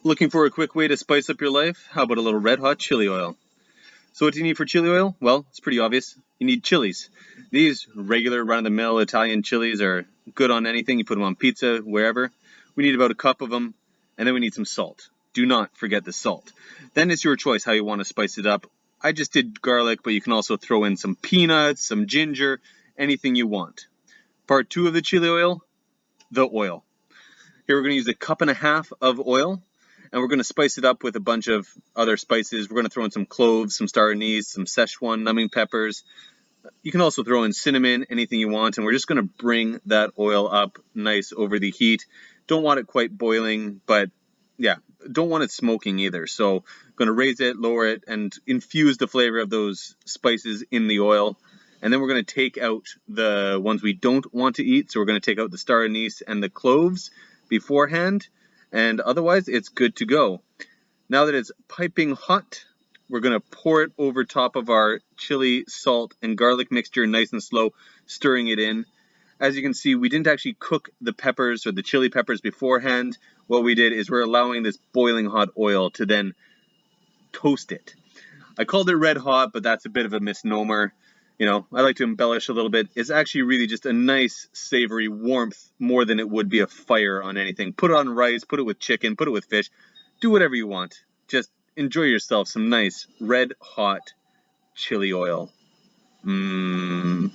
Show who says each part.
Speaker 1: Looking for a quick way to spice up your life? How about a little red hot chili oil? So what do you need for chili oil? Well, it's pretty obvious. You need chilies. These regular run-of-the-mill Italian chilies are good on anything. You put them on pizza, wherever. We need about a cup of them, and then we need some salt. Do not forget the salt. Then it's your choice how you want to spice it up. I just did garlic, but you can also throw in some peanuts, some ginger, anything you want. Part 2 of the chili oil, the oil. Here we're going to use 1.5 cups of oil, and we're going to spice it up with a bunch of other spices. We're going to throw in some cloves, some star anise, some Szechuan numbing peppers. You can also throw in cinnamon, anything you want, and we're just going to bring that oil up nice over the heat. Don't want it quite boiling, but yeah, don't want it smoking either. So I'm going to raise it, lower it, and infuse the flavor of those spices in the oil. And then we're going to take out the ones we don't want to eat. So we're going to take out the star anise and the cloves beforehand, and otherwise it's good to go. Now that it's piping hot, we're going to pour it over top of our chili, salt, and garlic mixture nice and slow, stirring it in. As you can see, we didn't actually cook the peppers or the chili peppers beforehand. What we did is we're allowing this boiling hot oil to then toast it. I called it red hot, but that's a bit of a misnomer. You know, I like to embellish a little bit. It's actually really just a nice, savory warmth more than it would be a fire on anything. Put it on rice, put it with chicken, put it with fish. Do whatever you want. Just enjoy yourself some nice, red hot chili oil. Mmm.